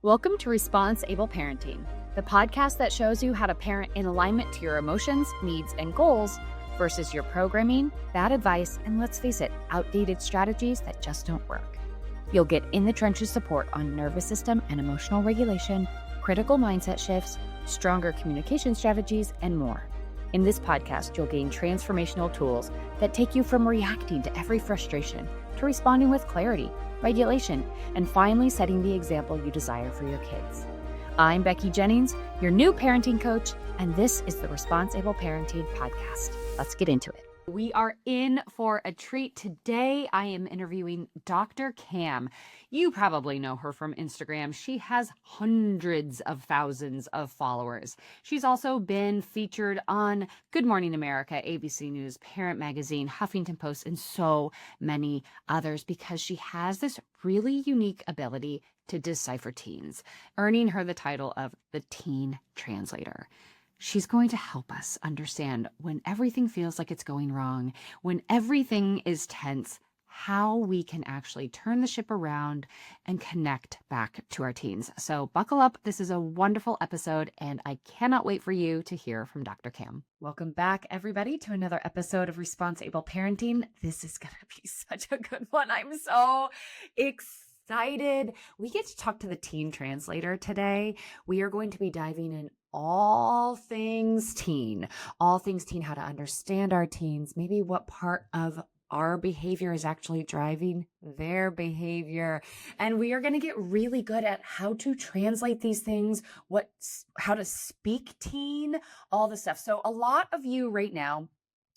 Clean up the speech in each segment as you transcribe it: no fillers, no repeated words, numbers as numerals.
Welcome to Response-Able Parenting, the podcast that shows you how to parent in alignment to your emotions, needs, and goals versus your programming, bad advice, and let's face it, outdated strategies that just don't work. You'll get in the trenches support on nervous system and emotional regulation, critical mindset shifts, stronger communication strategies, and more. In this podcast, you'll gain transformational tools that take you from reacting to every frustration to responding with clarity, regulation, and finally setting the example you desire for your kids. I'm Becky Jennings, your new parenting coach, and this is the Response-Able Parenting Podcast. Let's get into it. We are in for a treat. Today, I am interviewing Dr. Cam. You probably know her from Instagram. She has hundreds of thousands of followers. She's also been featured on Good Morning America, ABC News, Parent Magazine, Huffington Post, and so many others because she has this really unique ability to decipher teens, earning her the title of the Teen Translator. She's going to help us understand when everything feels like it's going wrong, when everything is tense, how we can actually turn the ship around and connect back to our teens. So buckle up. This is a wonderful episode, and I cannot wait for you to hear from Dr. Cam. Welcome back, everybody, to another episode of Response-Able Parenting. This is going to be such a good one. I'm so excited. We get to talk to the Teen Translator today. We are going to be diving in all things teen, how to understand our teens, maybe what part of our behavior is actually driving their behavior. And we are going to get really good at how to translate these things, how to speak teen, all the stuff. So a lot of you right now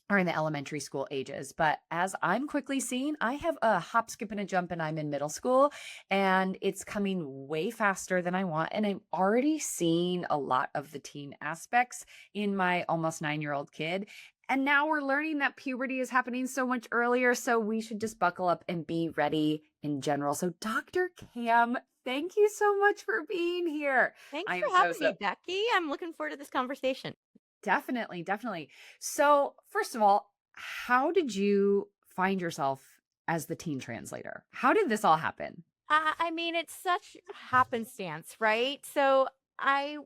are in the elementary school ages, but as I'm quickly seeing, I have a hop, skip, and a jump, and I'm in middle school, and it's coming way faster than I want. And I'm already seeing a lot of the teen aspects in my almost 9-year-old kid. And now we're learning that puberty is happening so much earlier, so we should just buckle up and be ready in general. So Dr. Cam, thank you so much for being here. Thanks for having me, Becky. I'm looking forward to this conversation. Definitely. So first of all, how did you find yourself as the Teen Translator? How did this all happen? It's such happenstance, right? So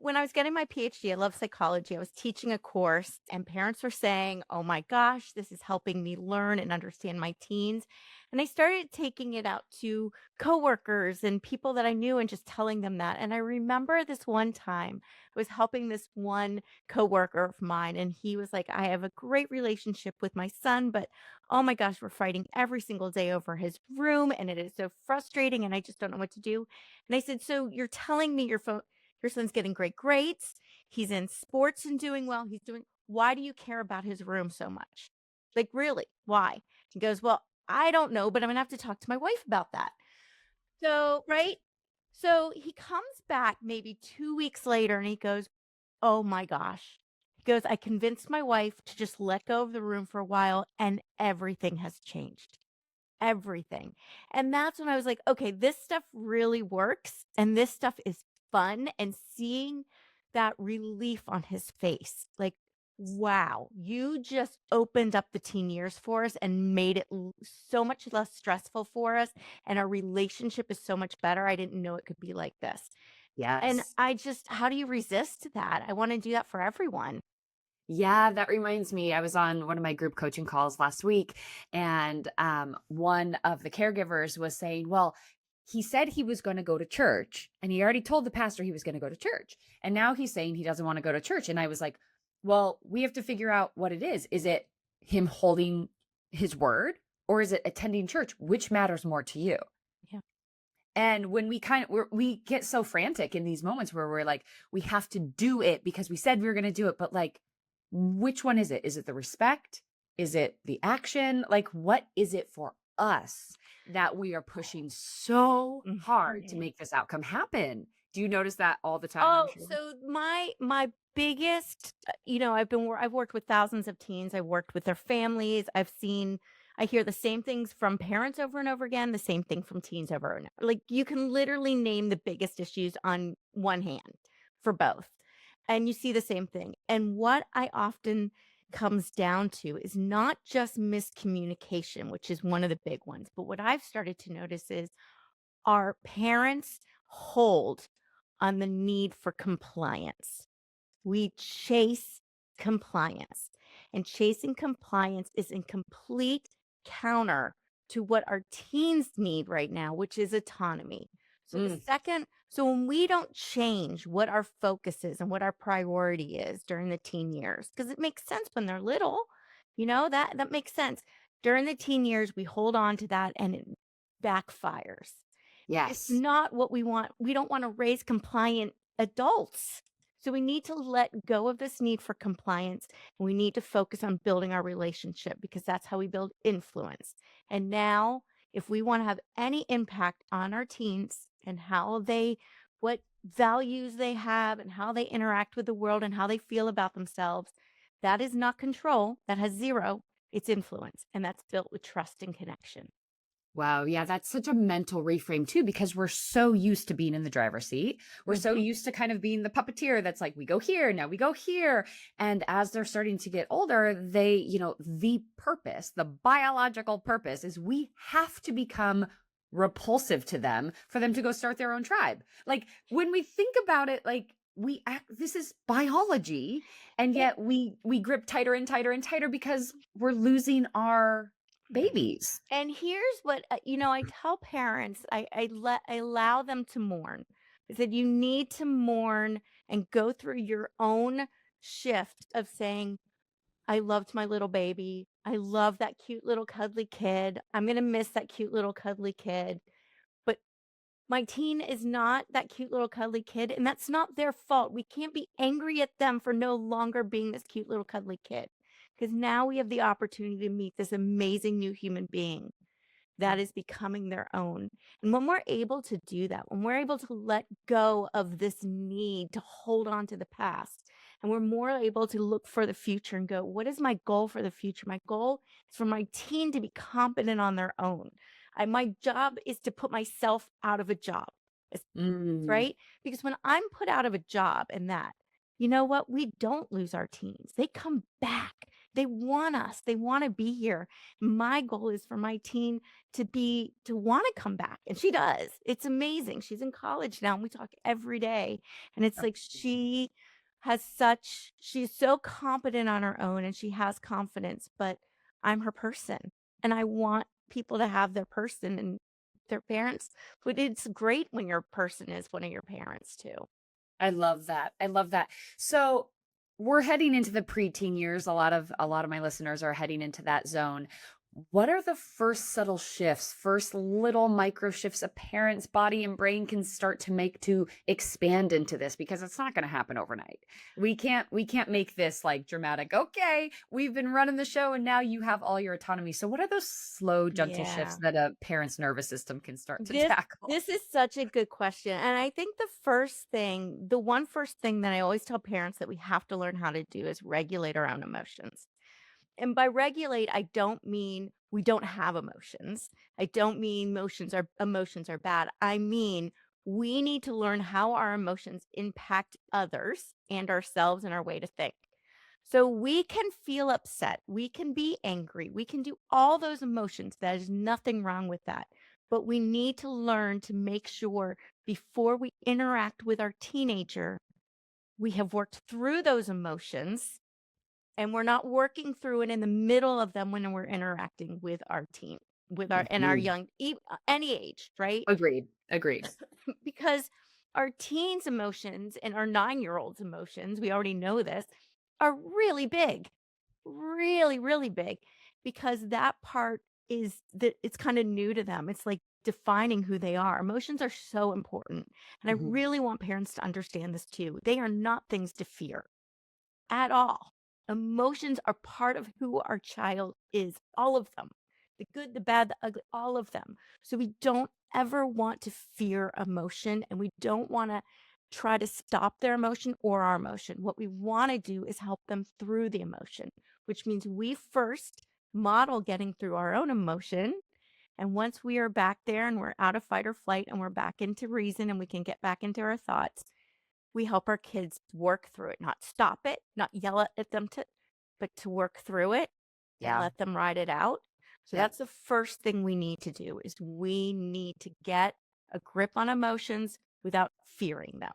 when I was getting my PhD, I love psychology. I was teaching a course and parents were saying, oh my gosh, this is helping me learn and understand my teens. And I started taking it out to coworkers and people that I knew and just telling them that. And I remember this one time I was helping this one coworker of mine and he was like, I have a great relationship with my son, but oh my gosh, we're fighting every single day over his room and it is so frustrating and I just don't know what to do. And I said, so you're telling me your son's getting great grades. He's in sports and doing well. Why do you care about his room so much? Like, really? Why? He goes, well, I don't know, but I'm going to have to talk to my wife about that. So, right? So he comes back maybe 2 weeks later and he goes, oh my gosh. He goes, I convinced my wife to just let go of the room for a while and everything has changed. Everything. And that's when I was like, okay, this stuff really works and this stuff is fun, and seeing that relief on his face, like, wow, you just opened up the teen years for us and made it so much less stressful for us. And our relationship is so much better. I didn't know it could be like this. And Yes. how do you resist that? I want to do that for everyone. Yeah, that reminds me. I was on one of my group coaching calls last week, and one of the caregivers was saying, well, he said he was going to go to church, and he already told the pastor he was going to go to church. And now he's saying he doesn't want to go to church. And I was like, well, we have to figure out what it is. Is it him holding his word, or is it attending church? Which matters more to you? Yeah. And when we get so frantic in these moments where we're like, we have to do it because we said we were going to do it, but like, which one is it? Is it the respect? Is it the action? Like, what is it for us that we are pushing so hard to make this outcome happen? Do you notice that all the time? Oh, so my biggest, I've worked with thousands of teens. I've worked with their families. I hear the same things from parents over and over again, the same thing from teens over and over. Like, you can literally name the biggest issues on one hand for both. And you see the same thing. And what I often comes down to is not just miscommunication, which is one of the big ones, but what I've started to notice is our parents hold on the need for compliance. We chase compliance, and chasing compliance is in complete counter to what our teens need right now, which is autonomy. Mm, So when we don't change what our focus is and what our priority is during the teen years, because it makes sense when they're little, that makes sense. During the teen years, we hold on to that and it backfires. It's yes. not what we want. We don't want to raise compliant adults. So we need to let go of this need for compliance and we need to focus on building our relationship because that's how we build influence. And now, if we want to have any impact on our teens and what values they have and how they interact with the world and how they feel about themselves, that is not control. That has zero. It's influence. And that's built with trust and connection. Wow. Yeah. That's such a mental reframe too, because we're so used to being in the driver's seat. We're so Mhm. used to kind of being the puppeteer that's like, we go here, now we go here. And as they're starting to get older, the purpose, the biological purpose is we have to become repulsive to them for them to go start their own tribe. Like when we think about it, like this is biology. And It, yet we grip tighter and tighter and tighter because we're losing our babies. And here's what I tell parents. I allow them to mourn. I said you need to mourn and go through your own shift of saying, "I loved my little baby. I love that cute little cuddly kid. I'm gonna miss that cute little cuddly kid." But my teen is not that cute little cuddly kid, and that's not their fault. We can't be angry at them for no longer being this cute little cuddly kid, because now we have the opportunity to meet this amazing new human being that is becoming their own. And when we're able to do that, when we're able to let go of this need to hold on to the past, and we're more able to look for the future and go, what is my goal for the future? My goal is for my teen to be competent on their own. My job is to put myself out of a job. Mm. Right? Because when I'm put out of a job and that, you know what? We don't lose our teens. They come back. They want us. They want to be here. My goal is for my teen to want to come back. And she does. It's amazing. She's in college now and we talk every day. And it's like she's so competent on her own and she has confidence, but I'm her person. And I want people to have their person and their parents, but it's great when your person is one of your parents too. I love that. I love that. So we're heading into the preteen years. A lot of my listeners are heading into that zone. What are the first subtle shifts, first little micro shifts a parent's body and brain can start to make to expand into this? Because it's not going to happen overnight. We can't make this like dramatic. Okay, we've been running the show and now you have all your autonomy. So what are those slow, gentle shifts Yeah. that a parent's nervous system can start to This tackle? this is such a good question. And I think the first thing that I always tell parents that we have to learn how to do is regulate our own emotions. And by regulate, I don't mean we don't have emotions. I don't mean emotions are bad. I mean we need to learn how our emotions impact others and ourselves and our way to think. So we can feel upset, we can be angry, we can do all those emotions. There's nothing wrong with that. But we need to learn to make sure before we interact with our teenager, we have worked through those emotions and we're not working through it in the middle of them when we're interacting with our teen, with our Mhm. young, any age, right? Agreed. Agreed. Because our teens' emotions and our 9-year-olds' emotions, we already know this, are really big, really, really big, because that part is that it's kind of new to them. It's like defining who they are. Emotions are so important. And I Mhm. really want parents to understand this too. They are not things to fear at all. Emotions are part of who our child is, all of them. The good, the bad, the ugly, all of them. So we don't ever want to fear emotion and we don't want to try to stop their emotion or our emotion. What we want to do is help them through the emotion, which means we first model getting through our own emotion. And once we are back there and we're out of fight or flight and we're back into reason and we can get back into our thoughts, we help our kids work through it, not stop it, not yell at them but to work through it and Yeah. let them ride it out. So Yeah. that's the first thing we need to do is we need to get a grip on emotions without fearing them.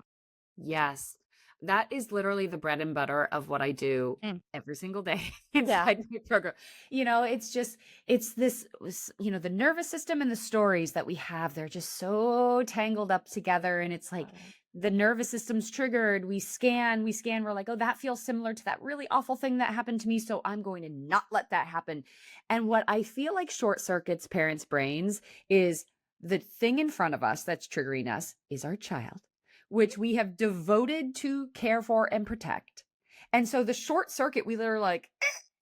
Yes. That is literally the bread and butter of what I do Mm. every single day Yeah. inside my program. It's just, it's the nervous system and the stories that we have, they're just so tangled up together. And it's like Right. the nervous system's triggered. We scan, we're like, oh, that feels similar to that really awful thing that happened to me. So I'm going to not let that happen. And what I feel like short circuits parents' brains is the thing in front of us that's triggering us is our child, which we have devoted to care for and protect. And so the short circuit, we literally like,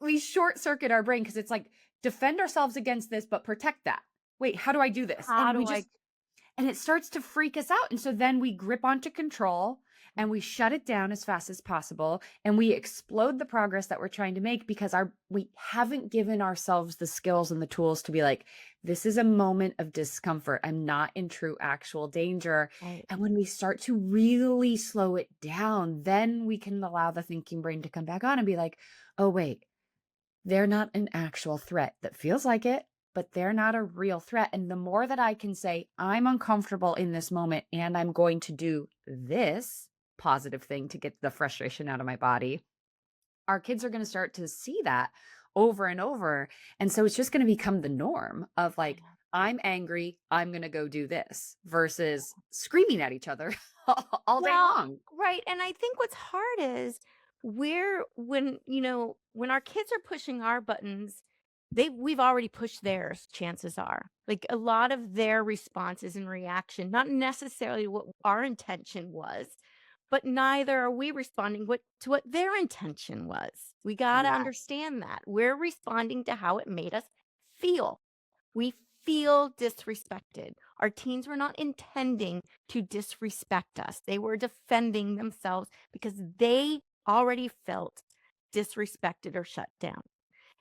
we short circuit our brain because it's like, defend ourselves against this, but protect that. Wait, how do I do this? How do I? And it starts to freak us out. And so then we grip onto control and we shut it down as fast as possible. And we explode the progress that we're trying to make because we haven't given ourselves the skills and the tools to be like, this is a moment of discomfort. I'm not in true actual danger. Right. And when we start to really slow it down, then we can allow the thinking brain to come back on and be like, oh, wait, they're not an actual threat that feels like it, but they're not a real threat. And the more that I can say, I'm uncomfortable in this moment and I'm going to do this positive thing to get the frustration out of my body, our kids are going to start to see that over and over. And so it's just going to become the norm of like, I'm angry, I'm going to go do this versus screaming at each other all day Well, long. right. And I think what's hard is when our kids are pushing our buttons, we've already pushed theirs, chances are. Like a lot of their responses and reaction, not necessarily what our intention was, but neither are we responding to what their intention was. We got to Yeah. understand that. We're responding to how it made us feel. We feel disrespected. Our teens were not intending to disrespect us. They were defending themselves because they already felt disrespected or shut down.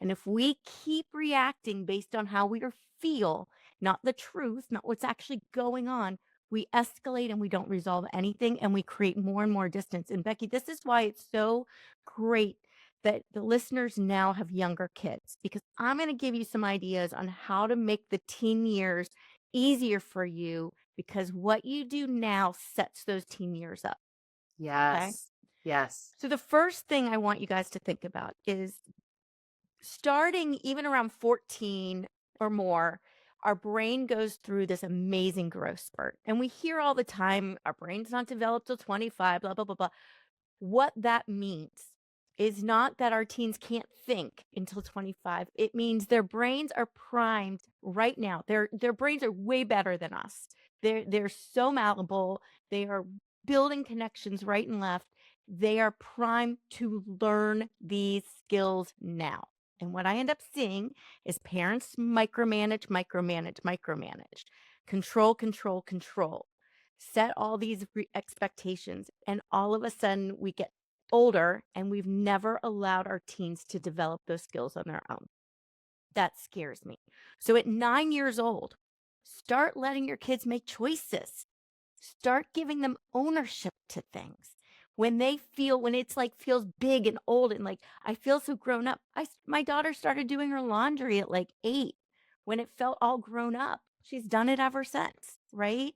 And if we keep reacting based on how we feel, not the truth, not what's actually going on, we escalate and we don't resolve anything and we create more and more distance. And Becky, this is why it's so great that the listeners now have younger kids, because I'm going to give you some ideas on how to make the teen years easier for you because what you do now sets those teen years up. Okay. Yes. Yes. So the first thing I want you guys to think about is starting even around 14 or more, our brain goes through this amazing growth spurt. And we hear all the time, our brain's not developed till 25, blah, blah, blah, blah. What that means is not that our teens can't think until 25. It means their brains are primed right now. Their brains are way better than us. They're so malleable. They are building connections right and left. They are primed to learn these skills now. And what I end up seeing is parents micromanage, micromanage, micromanage, control, control, control, set all these expectations. And all of a sudden we get older and we've never allowed our teens to develop those skills on their own. That scares me. So at 9 years old, start letting your kids make choices. Start giving them ownership to things. When it's like feels big and old and like, I feel so grown up. My daughter started doing her laundry at like 8 when it felt all grown up. She's done it ever since, right?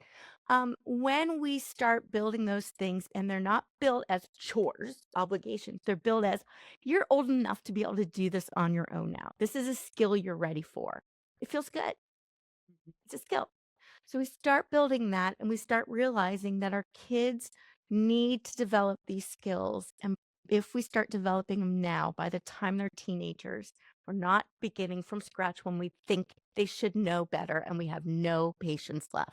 When we start building those things and they're not built as chores, obligations, they're built as you're old enough to be able to do this on your own now. This is a skill you're ready for. It feels good. It's a skill. So we start building that and we start realizing that our kids need to develop these skills. And if we start developing them now, by the time they're teenagers, we're not beginning from scratch when we think they should know better and we have no patience left.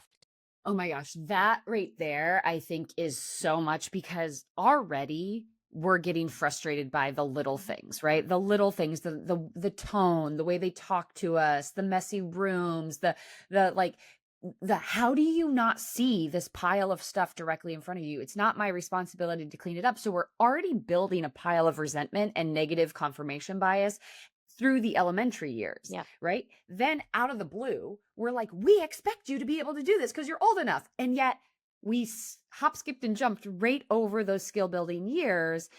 Oh my gosh, that right there, I think is so much because already we're getting frustrated by the little things, right? The little things, the tone, the way they talk to us, the messy rooms, the how do you not see this pile of stuff directly in front of you? It's not my responsibility to clean it up. So we're already building a pile of resentment and negative confirmation bias through the elementary years, Yeah. right? Then out of the blue, we're like, we expect you to be able to do this because you're old enough. And yet we hop, skipped, and jumped right over those skill building years.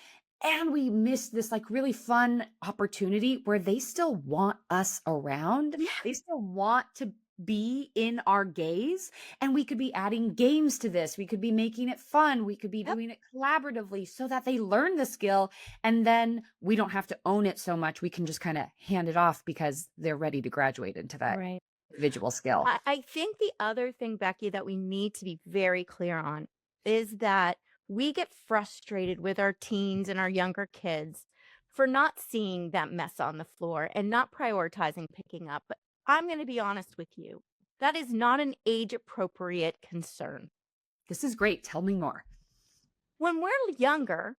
And we missed this like really fun opportunity where they still want us around. Yeah. They still want to be in our gaze, and we could be adding games to this. We could be making it fun. We could be Yep. doing it collaboratively so that they learn the skill, and then we don't have to own it so much. We can just kind of hand it off because they're ready to graduate into that Right. individual skill. I think the other thing, Becky, that we need to be very clear on is that we get frustrated with our teens and our younger kids for not seeing that mess on the floor and not prioritizing picking up. But I'm going to be honest with you. That is not an age appropriate concern. This is great. Tell me more. When we're younger,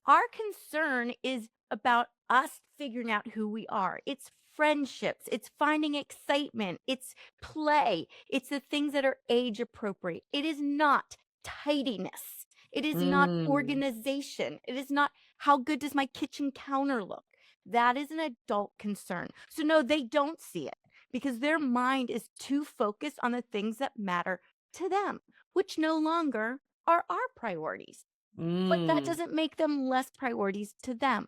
our concern is about us figuring out who we are. It's friendships, it's finding excitement, it's play, it's the things that are age appropriate. It is not tidiness. It is not Mm, organization. It is not how good does my kitchen counter look. That is an adult concern. So, no, they don't see it because their mind is too focused on the things that matter to them, which no longer are our priorities, but that mm. doesn't make them less priorities to them.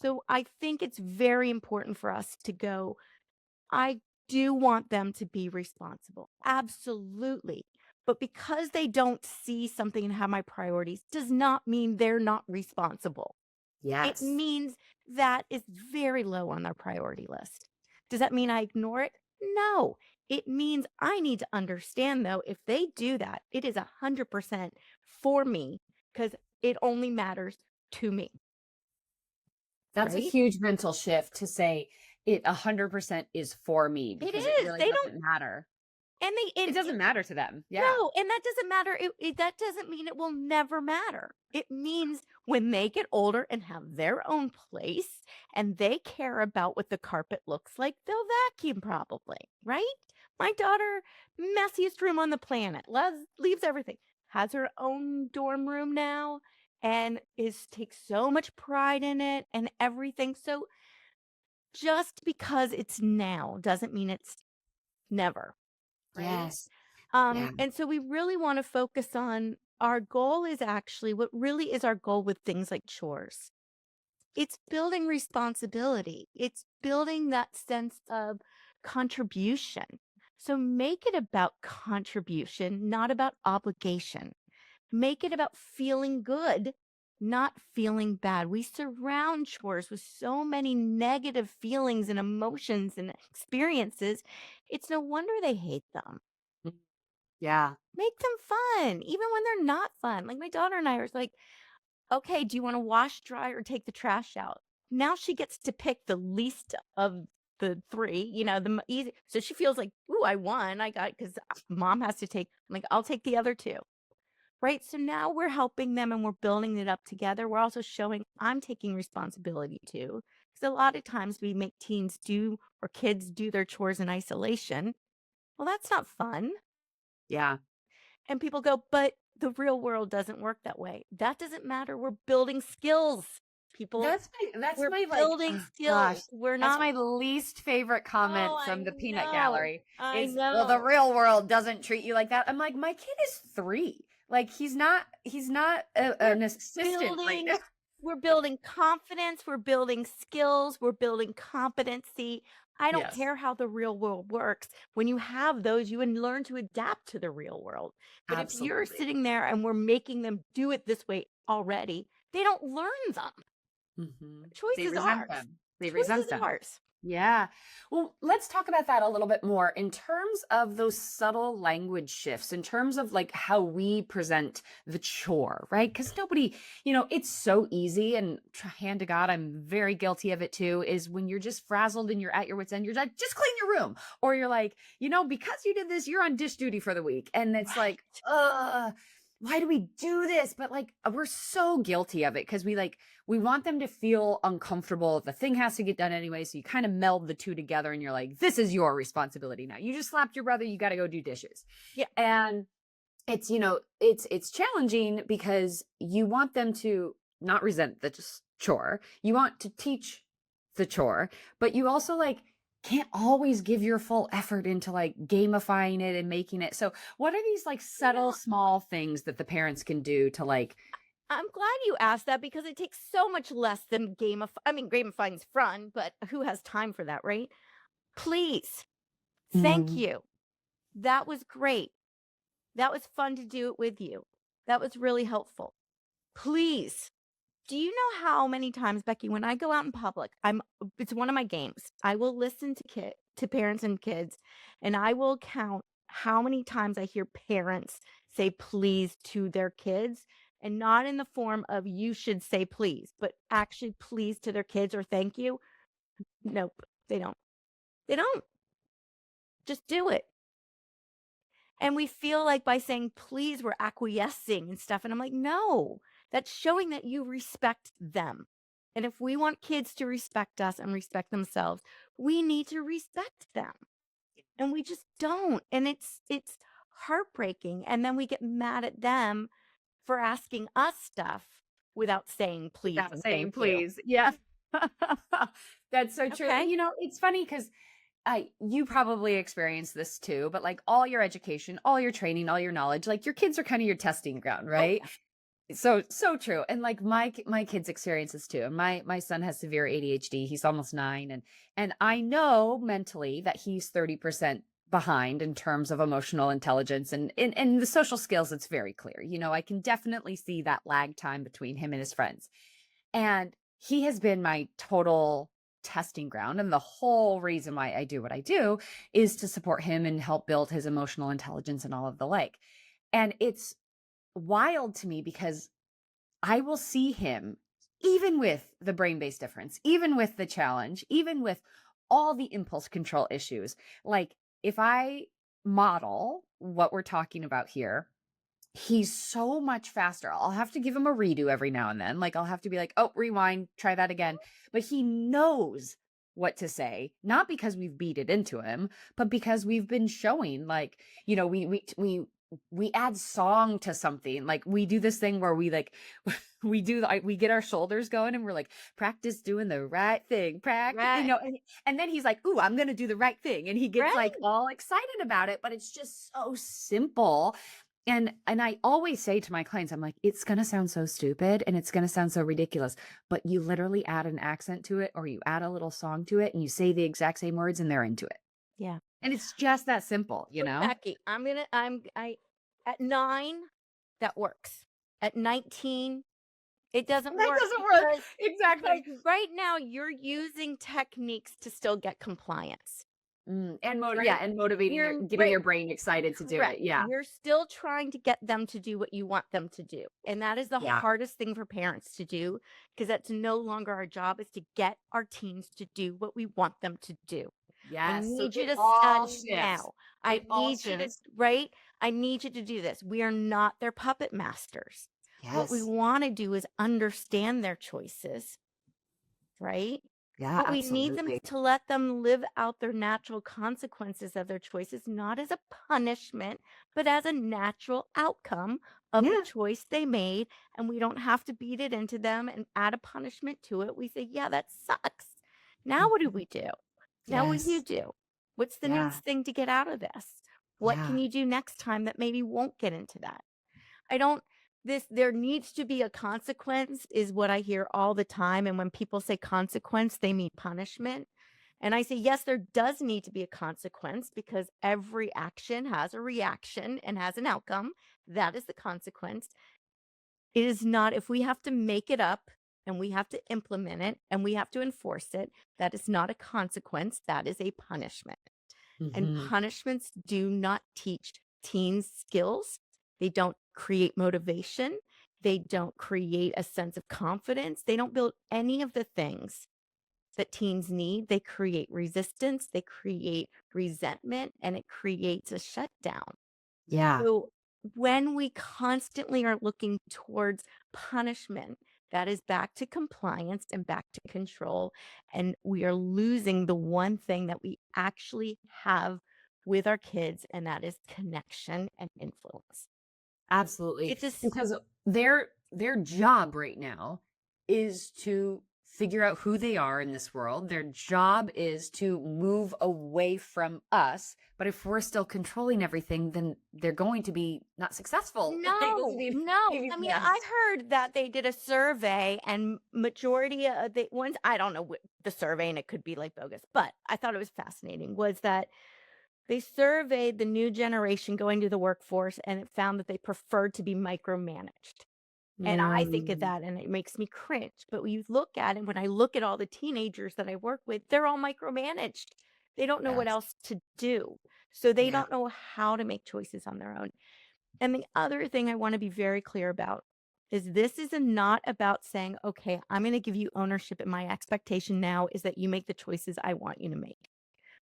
So I think it's very important for us to go, I do want them to be responsible. Absolutely. But because they don't see something and have my priorities does not mean they're not responsible. It Yes. means that is very low on their priority list. Does that mean I ignore it? No. It means I need to understand, though, if they do that, it is 100% for me because it only matters to me, That's a right? huge mental shift to say it 100% is for me It because it is. really They don't, doesn't matter. and It they, doesn't matter to them. Yeah. no, and that doesn't matter. That doesn't mean it will never matter. It means when they get older and have their own place and they care about what the carpet looks like, they'll vacuum probably, right? My daughter, messiest room on the planet, leaves everything, has her own dorm room now and is takes so much pride in it and everything. So just because it's now doesn't mean it's never, right? Yes. Yeah. And so we really want to focus on our goal is actually what really is our goal with things like chores. It's building responsibility. It's building that sense of contribution. So make it about contribution, not about obligation. Make it about feeling good, not feeling bad. We surround chores with so many negative feelings and emotions and experiences. It's no wonder they hate them. Mm, yeah. Make them fun, even when they're not fun. Like my daughter and I are like, okay, do you want to wash, dry, or take the trash out? Now she gets to pick the least of the three, easy. So she feels like, ooh, I won. I got because mom has to take. I'm like, I'll take the other two. Right. So now we're helping them and we're building it up together. We're also showing I'm taking responsibility too. Because a lot of times we make teens do or kids do their chores in isolation. Well, that's not fun. Yeah. And people go, but the real world doesn't work that way. That doesn't matter. We're building skills, people. That's We're my like building oh gosh. skills. We're That's not. my least favorite Oh, comment I from the peanut know. gallery I is, well, the know. real world doesn't treat you like that. I'm like, my kid is 3. Like he's not We're an assistant right building now. we're building confidence, we're building skills, we're building competency. I don't Yes. care how the real world works. When you have those, you can learn to adapt to the real world. But if you're Absolutely. sitting there and we're making them do it this way already, they don't learn them. Choice They is resent ours. them. They Choice resent is them. ours. Yeah. Well, let's talk about that a little bit more in terms of those subtle language shifts, in terms of like how we present the chore, right? Because nobody, it's so easy. And hand to God, I'm very guilty of it too, is when you're just frazzled and you're at your wits' end, you're like, just clean your room. Or you're like, because you did this, you're on dish duty for the week. And it's like, Right. why do we do this? But like, we're so guilty of it because we want them to feel uncomfortable. The thing has to get done anyway. So you kind of meld the two together and you're like, this is your responsibility now. You just slapped your brother. You got to go do dishes. Yeah. And it's challenging because you want them to not resent the chore. You want to teach the chore, but you also can't always give your full effort into gamifying it and making it. So what are these subtle, small things that the parents can do to I'm glad you asked that because it takes so much less than gamifying's fun, but who has time for that, right? Please, thank Mhm. you. That was great. That was fun to do it with you. That was really helpful. Please, do you know how many times, Becky, when I go out in public, it's one of my games. I will listen to parents and kids, and I will count how many times I hear parents say please to their kids, and not in the form of you should say please, but actually please to their kids or thank you. Nope, they don't. They don't. Just do it. And we feel like by saying please, we're acquiescing and stuff. And I'm like, no, that's showing that you respect them. And if we want kids to respect us and respect themselves, we need to respect them. And we just don't. And it's heartbreaking. And then we get mad at them for asking us stuff without saying please Without and saying thank you. please. Yeah. That's so true. Okay. And it's funny because you probably experienced this too, but like all your education, all your training, all your knowledge, like your kids are kind of your testing ground, Oh, right? yeah. So true. And like my kids experience this too. And my son has severe ADHD. He's almost 9, and I know mentally that he's 30% behind in terms of emotional intelligence and in the social skills. It's very clear. I can definitely see that lag time between him and his friends. And he has been my total testing ground. And the whole reason why I do what I do is to support him and help build his emotional intelligence and all of the like. And it's wild to me because I will see him, even with the brain-based difference, even with the challenge, even with all the impulse control issues. Like if I model what we're talking about here, he's so much faster. I'll have to give him a redo every now and then. Like I'll have to be like, oh, rewind, try that again. But he knows what to say, not because we've beat it into him, but because we've been showing like, we add song to something. Like we do this thing where we like, we get our shoulders going and we're like, practice doing the right thing, practice, Right. and then he's like, ooh, I'm going to do the right thing. And he gets like Right. all excited about it, but it's just so simple. And I always say to my clients, I'm like, it's going to sound so stupid and it's going to sound so ridiculous, but you literally add an accent to it or you add a little song to it and you say the exact same words and they're into it. Yeah. And it's just that simple, Becky, at 9, that works. At 19, it doesn't That work. doesn't work. Because Exactly. right now you're using techniques to still get compliance. And Right. and motivating getting your brain excited to do Correct. it. Yeah. You're still trying to get them to do what you want them to do. And that is the Yeah. hardest thing for parents to do, because that's no longer our job, is to get our teens to do what we want them to do. Yes. I So need you it to all study shifts. now. I It all need you to, shifts. right? I need you to do this. We are not their puppet masters. What we Yes. want to do is understand their choices, right? Yeah, But we need them absolutely. to let them live out their natural consequences of their choices, not as a punishment, but as a natural outcome of the Yeah. choice they made. And we don't have to beat it into them and add a punishment to it. We say, yeah, that sucks. Now what do Mhm. we do? Now what do you Yes. do? What's the Yeah. next thing to get out of this? What Yeah. can you do next time that maybe won't get into that? I don't there needs to be a consequence is what I hear all the time. And when people say consequence, they mean punishment. And I say, yes, there does need to be a consequence, because every action has a reaction and has an outcome. That is the consequence. It is not, if we have to make it up and we have to implement it and we have to enforce it, that is not a consequence. That is a punishment. And Mhm. punishments do not teach teens skills. They don't create motivation. They don't create a sense of confidence. They don't build any of the things that teens need. They create resistance, they create resentment, and it creates a shutdown. Yeah. So when we constantly are looking towards punishment, that is back to compliance and back to control. And we are losing the one thing that we actually have with our kids, and that is connection and influence. Absolutely. It just, Because their job right now is to figure out who they are in this world. Their job is to move away from us. But if we're still controlling everything, then they're going to be not successful. no, no. I mean, Yes. I heard that they did a survey, and majority of the ones, I don't know what the survey, and it could be like bogus, but I thought it was fascinating, was that They surveyed the new generation going to the workforce, and it found that they preferred to be micromanaged. And I think of Mm, that and it makes me cringe. But when you look at it, when I look at all the teenagers that I work with, they're all micromanaged. They don't know what yes. else to do. So they Yeah. don't know how to make choices on their own. And the other thing I want to be very clear about is this is not about saying, okay, I'm going to give you ownership. And my expectation now is that you make the choices I want you to make.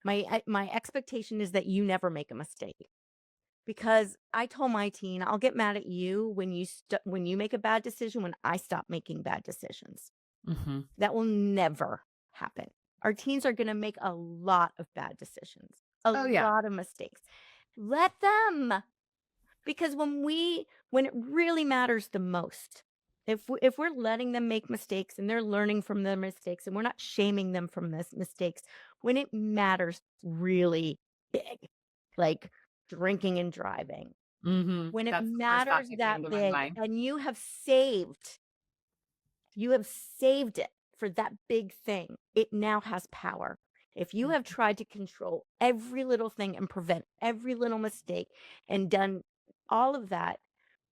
My expectation is that you never make a mistake. Because I told my teen, "I'll get mad at you when when you make a bad decision when I stop making bad decisions." Hmm. That will never happen. Our teens are gonna make a lot of bad decisions, a Oh, yeah. lot of mistakes. Let them, because when it really matters the most, if we're letting them make mistakes and they're learning from their mistakes and we're not shaming them from this mistakes, when it matters really big, like drinking and driving, when it That's the first thought matters that came that to my big mind. and you have saved it for that big thing, it now has power. If you have tried to control every little thing and prevent every little mistake and done all of that,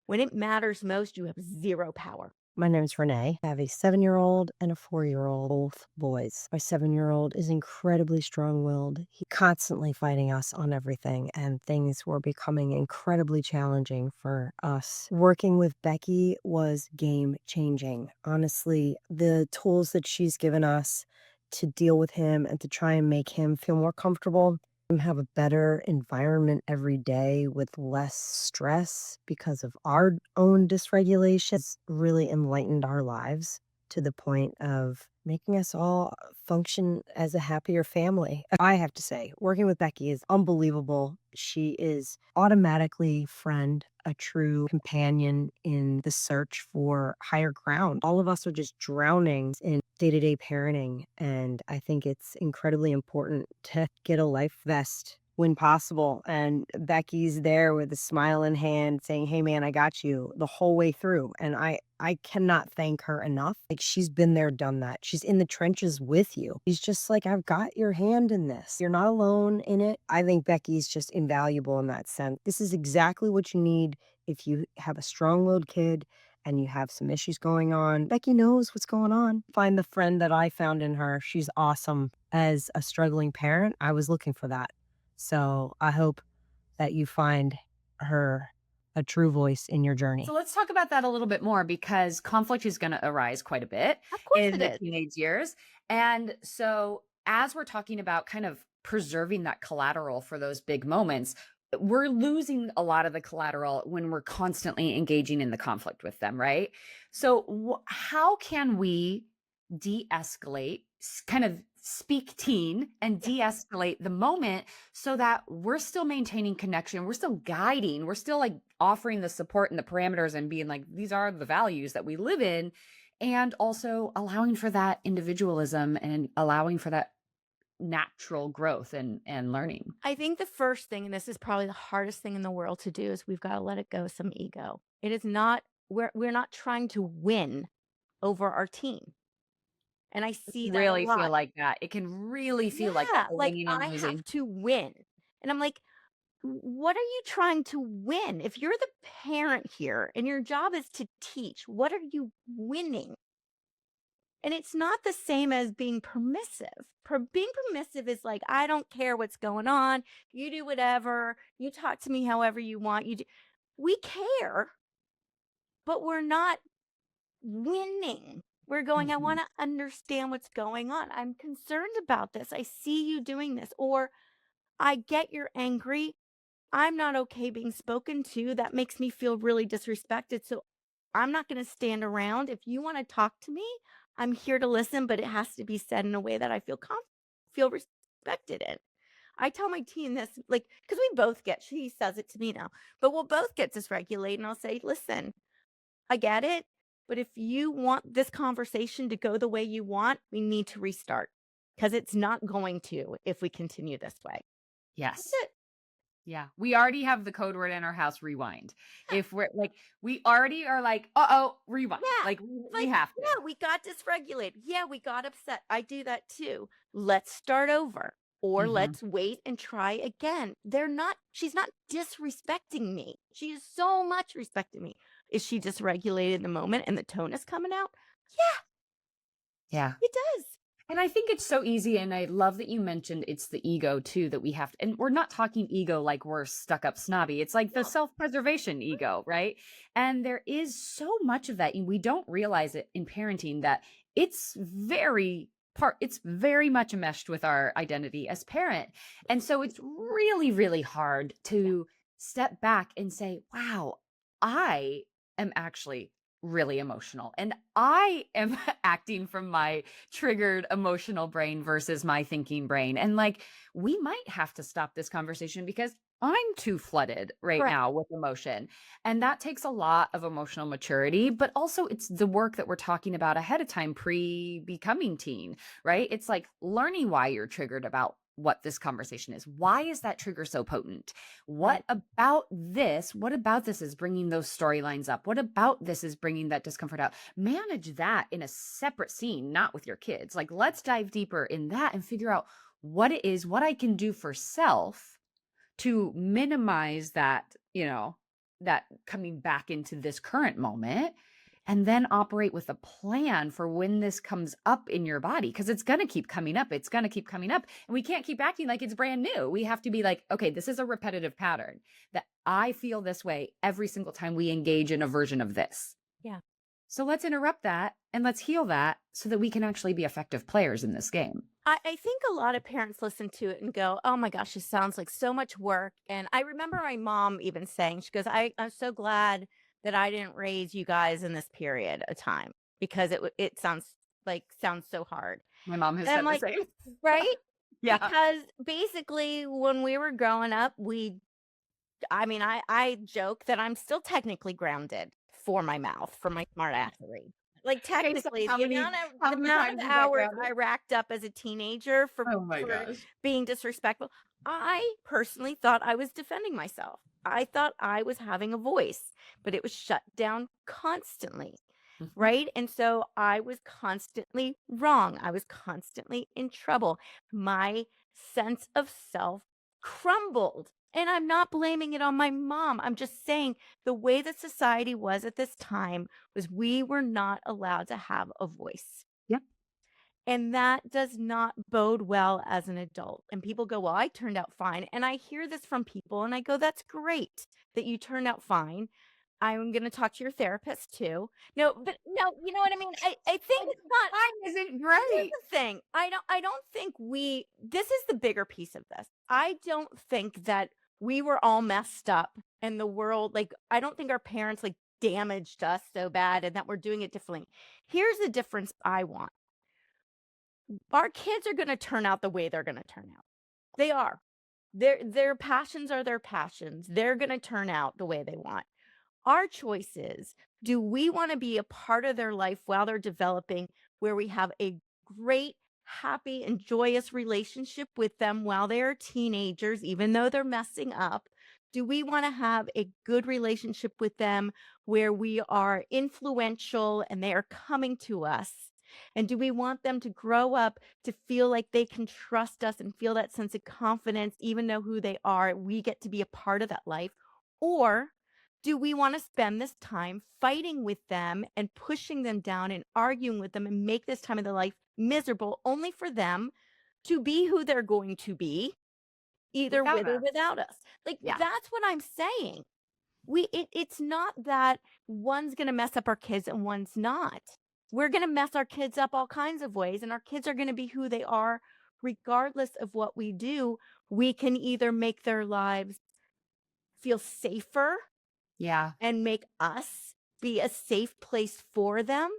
when it matters most, you have zero power. My name's Renee. I have a 7-year-old and a 4-year-old, both boys. My 7-year-old is incredibly strong-willed. He's constantly fighting us on everything, and things were becoming incredibly challenging for us. Working with Becky was game-changing. Honestly, the tools that she's given us to deal with him and to try and make him feel more comfortable, have a better environment every day with less stress because of our own dysregulations really enlightened our lives to the point of making us all function as a happier family. I have to say, working with Becky is unbelievable. She is automatically friend, a true companion in the search for higher ground. All of us are just drowning in day-to-day parenting, and I think it's incredibly important to get a life vest when possible, and Becky's there with a smile in hand saying, "Hey, man, I got you," the whole way through, and I cannot thank her enough. Like, she's been there, done that. She's in the trenches with you. She's just like, "I've got your hand in this. You're not alone in it." I think Becky's just invaluable in that sense. This is exactly what you need if you have a strong-willed kid and you have some issues going on. Becky knows what's going on. Find the friend that I found in her. She's awesome. As a struggling parent, I was looking for that. So I hope that you find her a true voice in your So journey. let's talk about that a little bit more because conflict is going to arise quite a bit Of course in it the is. teenage years. And so, as we're talking about kind of preserving that collateral for those big moments, we're losing a lot of the collateral when we're constantly engaging in the conflict with them, right? So, how can we de escalate, kind of speak teen and Yeah. de escalate the moment so that we're still maintaining connection, we're still guiding, we're still like offering the support and the parameters and being like, these are the values that we live in, and also allowing for that individualism and allowing for that natural growth and learning. I think the first thing, and this is probably the hardest thing in the world to do, is we've got to let it go some ego. It is not, we're not trying to win over our team. And I see that a Really feel lot. like that. It can really feel like that, Yeah, the like winning and I have losing. to win. And I'm like, what are you trying to win? If you're the parent here and your job is to teach, what are you winning? And it's not the same as being permissive. Being permissive is like, I don't care what's going on. You do whatever. You talk to me however you want. You do. We care, but we're not winning. We're going, I Mhm. want to understand what's going on. I'm concerned about this. I see you doing this. Or I get you're angry. I'm not okay being spoken to. That makes me feel really disrespected. So I'm not going to stand around. If you want to talk to me, I'm here to listen, but it has to be said in a way that I feel respected in. I tell my teen this, like, because we both get, she says it to me now, but we'll both get dysregulated. And I'll say, listen, I get it. But if you want this conversation to go the way you want, we need to restart because it's not going to if we continue this way. That's Yes. it. Yeah, we already have the code word in our house, rewind. If we're like, we already are like, uh-oh, rewind. Yeah. Like we Like, have to. yeah, we got dysregulated. Yeah, we got upset. I do that too. Let's start over. or Hmm. let's wait and try again. She's not disrespecting me. She is so much respecting me. Is she dysregulated in the moment and the tone is coming out? Yeah, Yeah. it does. And I think it's so easy. And I love that you mentioned it's the ego too that we have to, and we're not talking ego like we're stuck up snobby. It's like the No. self-preservation ego, right? And there is so much of that. And we don't realize it in parenting that it's very much enmeshed with our identity as parent. And so it's really, really hard to step back and say, wow, I am actually really emotional and I am acting from my triggered emotional brain versus my thinking brain. And like, we might have to stop this conversation because I'm too flooded right Correct. now with emotion. And that takes a lot of emotional maturity, but also it's the work that we're talking about ahead of time, pre becoming teen, right? It's like learning why you're triggered about what this conversation is. Why is that trigger so potent? What about this? What about this is bringing those storylines up? What about this is bringing that discomfort out? Manage that in a separate scene, not with your kids. Like, let's dive deeper in that and figure out what it is, what I can do for self to minimize that, that coming back into this current moment, and then operate with a plan for when this comes up in your body. Because it's going to keep coming up. It's going to keep coming up. And we can't keep acting like it's brand new. We have to be like, okay, this is a repetitive pattern that I feel this way every single time we engage in a version of this. Yeah. So let's interrupt that and let's heal that so that we can actually be effective players in this game. I think a lot of parents listen to it and go, oh my gosh, this sounds like so much work. And I remember my mom even saying, she goes, I'm so glad that I didn't raise you guys in this period of time because it sounds so hard. My mom has And I'm said like, the same. right? Yeah. Because basically when we were growing up, I joke that I'm still technically grounded for my mouth, for my smart assery. Like Okay, so technically, how the many amount times of you got hours grounded? I racked up as a teenager for Oh my gosh. being disrespectful, I personally thought I was defending myself. I thought I was having a voice, but it was shut down constantly. Mhm. Right. And so I was constantly wrong. I was constantly in trouble. My sense of self crumbled. And I'm not blaming it on my mom. I'm just saying the way that society was at this time was we were not allowed to have a voice. Yep. And that does not bode well as an adult. And people go, well, I turned out fine. And I hear this from people and I go, that's great that you turned out fine. I'm going to talk to your therapist too. No, but no, you know what I mean? I think it's not. Mine isn't Here's great. the thing. I don't think this is the bigger piece of this. I don't think that we were all messed up and the world, like, I don't think our parents like damaged us so bad and that we're doing it differently. Here's the difference I want. Our kids are going to turn out the way they're going to turn out. They are. Their passions are their passions. They're going to turn out the way they want. Our choice is, do we want to be a part of their life while they're developing where we have a great, happy, and joyous relationship with them while they are teenagers, even though they're messing up? Do we want to have a good relationship with them where we are influential and they are coming to us? And do we want them to grow up to feel like they can trust us and feel that sense of confidence, even though who they are, we get to be a part of that life? Or do we want to spend this time fighting with them and pushing them down and arguing with them and make this time of their life miserable only for them to be who they're going to be, either Without with or us. without us? Like, Yeah. that's what I'm saying. It's not that one's going to mess up our kids and one's not. We're going to mess our kids up all kinds of ways, and our kids are going to be who they are regardless of what we do. We can either make their lives feel safer Yeah. and make us be a safe place for them,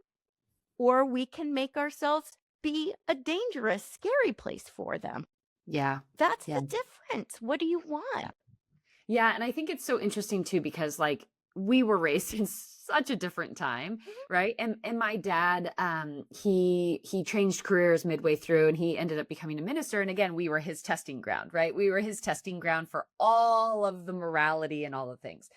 or we can make ourselves be a dangerous, scary place for them. Yeah. That's Yeah. the difference. What do you want? Yeah. And I think it's so interesting too, because like we were raised in such a different time, right? And my dad, he changed careers midway through and he ended up becoming a minister. And again, we were his testing ground, right? We were his testing ground for all of the morality and all the things.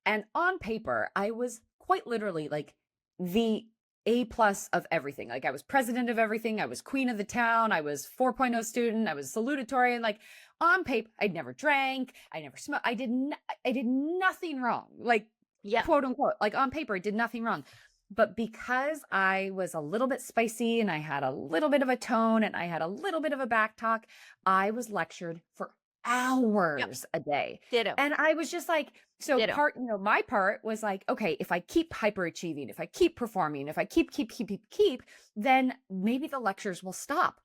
And on paper, I was quite literally like the A+ of everything. Like I was president of everything. I was queen of the town. I was 4.0 student. I was salutatorian. Like on paper, I'd never drank. I never smoked. I did nothing wrong. Like Yeah. quote unquote, like on paper, I did nothing wrong. But because I was a little bit spicy and I had a little bit of a tone and I had a little bit of a back talk, I was lectured for hours a day. Ditto. And I was just like, so Ditto. my part was like, okay, if I keep hyperachieving, if I keep performing, if I keep, then maybe the lectures will stop.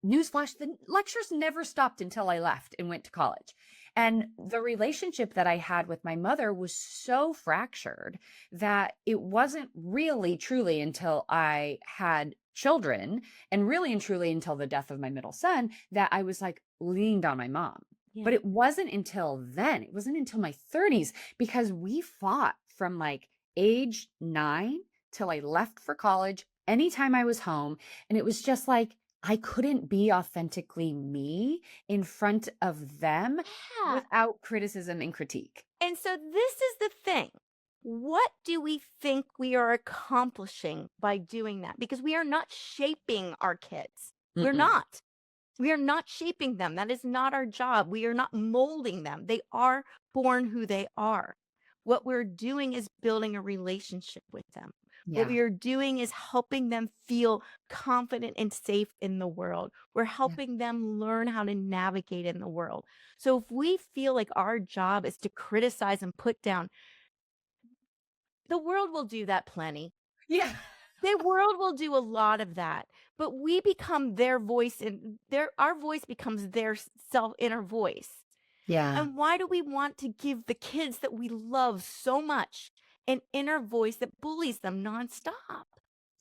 Newsflash, the lectures never stopped until I left and went to college. And the relationship that I had with my mother was so fractured that it wasn't really truly until I had children, and really and truly until the death of my middle son, that I was like leaned on my mom. Yeah. But it wasn't until then, it wasn't until my 30s, because we fought from like age 9 till I left for college, anytime I was home. And it was just like, I couldn't be authentically me in front of them Yeah. without criticism and critique. And so this is the thing. What do we think we are accomplishing by doing that? Because we are not shaping our kids. We're Mm-mm. not. We are not shaping them. That is not our job. We are not molding them. They are born who they are. What we're doing is building a relationship with them. Yeah. What we are doing is helping them feel confident and safe in the world. We're helping them learn how to navigate in the world. So if we feel like our job is to criticize and put down, the world will do that plenty. Yeah. The world will do a lot of that, but we become their voice, and our voice becomes their inner voice. Yeah. And why do we want to give the kids that we love so much an inner voice that bullies them nonstop?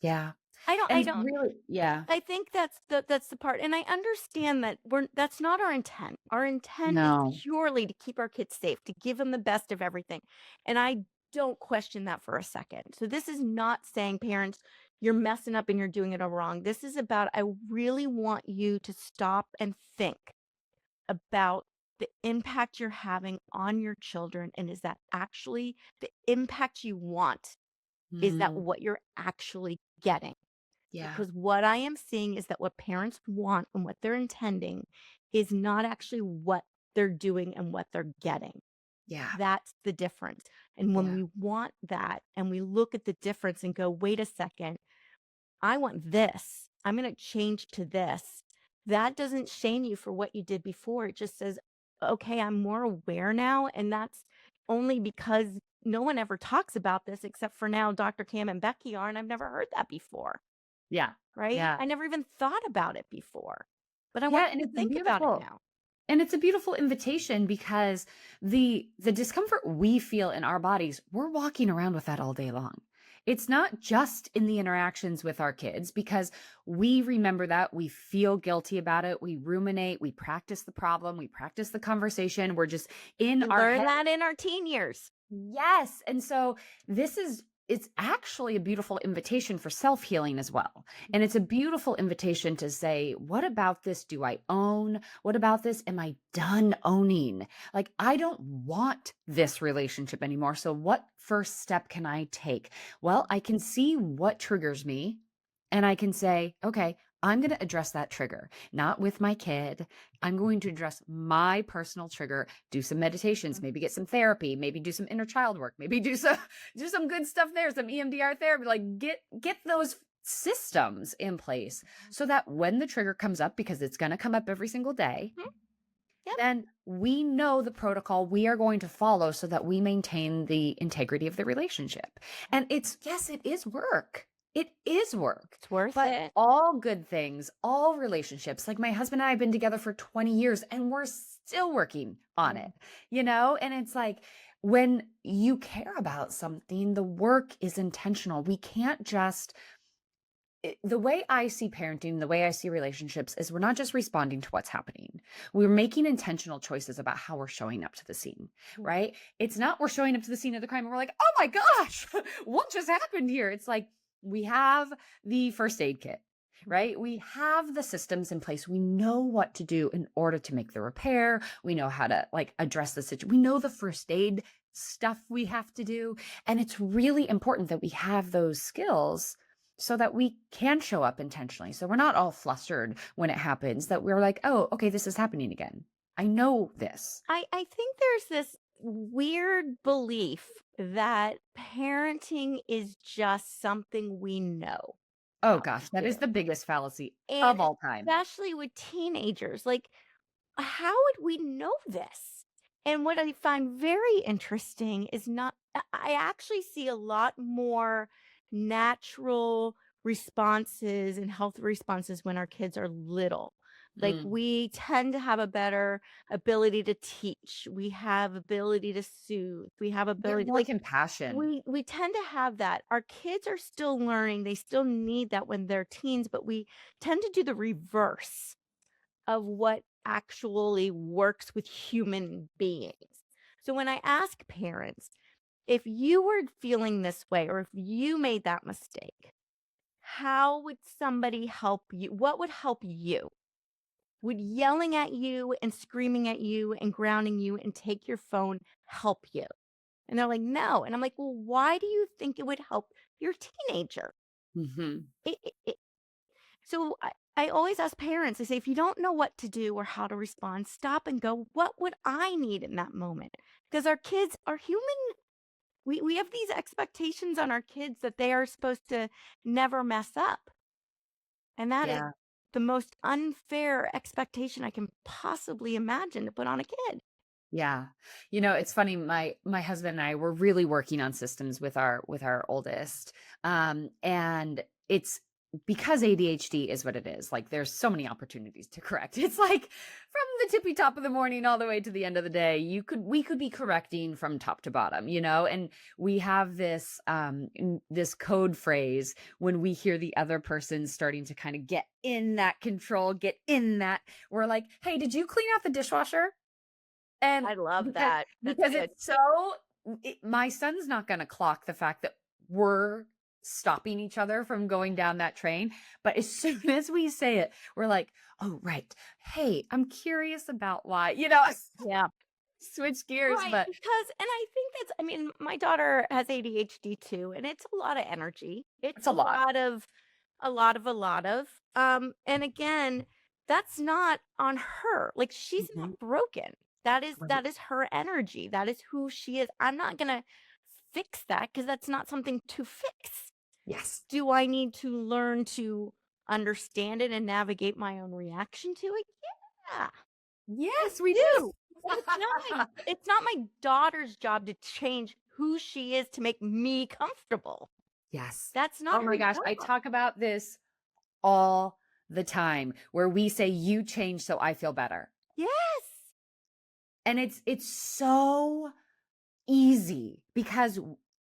Yeah. I And don't really, yeah. I think that's the part. And I understand that that's not our intent. Our intent No. is purely to keep our kids safe, to give them the best of everything. And I don't question that for a second. So this is not saying, parents, you're messing up and you're doing it all wrong. This is about, I really want you to stop and think about the impact you're having on your children. And is that actually the impact you want? Is that Mm, what you're actually getting? yeah. Because what I am seeing is that what parents want and what they're intending is not actually what they're doing and what they're getting. Yeah. That's the difference. And when Yeah. we want that and we look at the difference and go, wait a second, I want this. I'm going to change to this. That doesn't shame you for what you did before. It just says, okay, I'm more aware now. And that's only because no one ever talks about this except for now Dr. Cam and Becky are, and I've never heard that before. Yeah. Right? Yeah. I never even thought about it before. But I Yeah, want and you to it's think about it beautiful. now. And it's a beautiful invitation, because the discomfort we feel in our bodies, we're walking around with that all day long. It's not just in the interactions with our kids, because we remember that, we feel guilty about it, we ruminate, we practice the problem, we practice the conversation, we're just in We our learned head. that in our teen years. Yes. And so it's actually a beautiful invitation for self-healing as well. And it's a beautiful invitation to say, what about this do I own? What about this am I done owning? Like, I don't want this relationship anymore. So what first step can I take? Well, I can see what triggers me, and I can say, okay, I'm going to address that trigger, not with my kid. I'm going to address my personal trigger, do some meditations, maybe get some therapy, maybe do some inner child work, maybe do some good stuff there, some EMDR therapy, like get those systems in place so that when the trigger comes up, because it's going to come up every single day, Yep. then we know the protocol we are going to follow so that we maintain the integrity of the relationship. And it is work. It is work. It's worth But it. all good things, all relationships, like my husband and I have been together for 20 years and we're still working on it, And it's like, when you care about something, the work is intentional. We can't just, the way I see parenting, the way I see relationships is we're not just responding to what's happening. We're making intentional choices about how we're showing up to the scene, right? It's not we're showing up to the scene of the crime and we're like, oh my gosh, what just happened here? It's like, we have the first aid kit, right? We have the systems in place. We know what to do in order to make the repair. We know how to address the situation. We know the first aid stuff we have to do. And it's really important that we have those skills so that we can show up intentionally. So we're not all flustered when it happens, that we're like, oh, okay, this is happening again. I know this. I think there's this weird belief that parenting is just something we know Oh how gosh, to that is do. the biggest fallacy And of all time. especially with teenagers, like, how would we know this? And what I find very interesting is not, I actually see a lot more natural responses and health responses when our kids are little. Like, Mm. we tend to have a better ability to teach. We have ability to soothe. We have We have ability, more like, compassion. we tend to have that. Our kids are still learning. They still need that when they're teens, but we tend to do the reverse of what actually works with human beings. So when I ask parents, if you were feeling this way or if you made that mistake, how would somebody help you? What would help you? Would yelling at you and screaming at you and grounding you and take your phone help you? And they're like, no. And I'm like, well, why do you think it would help your teenager? Hmm. It So I always ask parents, I say, if you don't know what to do or how to respond, stop and go, what would I need in that moment? Because our kids are human. We have these expectations on our kids that they are supposed to never mess up. And that is Yeah. the most unfair expectation I can possibly imagine to put on a kid. Yeah. It's funny, my husband and I were really working on systems with our oldest. And it's because ADHD is what it is. Like there's so many opportunities to correct. It's like from the tippy top of the morning all the way to the end of the day, we could be correcting from top to bottom, and we have this code phrase when we hear the other person starting to kind of get in that control, get in that, we're like, "Hey, did you clean out the dishwasher?" And I love because that. That's because good. it's so my son's not gonna clock the fact that we're stopping each other from going down that train, but as soon as we say it, we're like, "Oh, right. Hey, I'm curious about why," Yeah. switch gears, Right, but because and I think that's I mean, my daughter has ADHD too, and it's a lot of energy. It's it's a lot. and again, that's not on her. Like, she's Mhm. not broken. That is Right. that is her energy. That is who she is. I'm not gonna fix that because that's not something to fix. Yes. Do I need to learn to understand it and navigate my own reaction to it? Yeah. I Yes, we do. do. But it's not my daughter's job to change who she is to make me comfortable. Yes. That's Oh not my her gosh, I job. talk about this all the time where we say, "You change so I feel better." Yes. And it's so easy because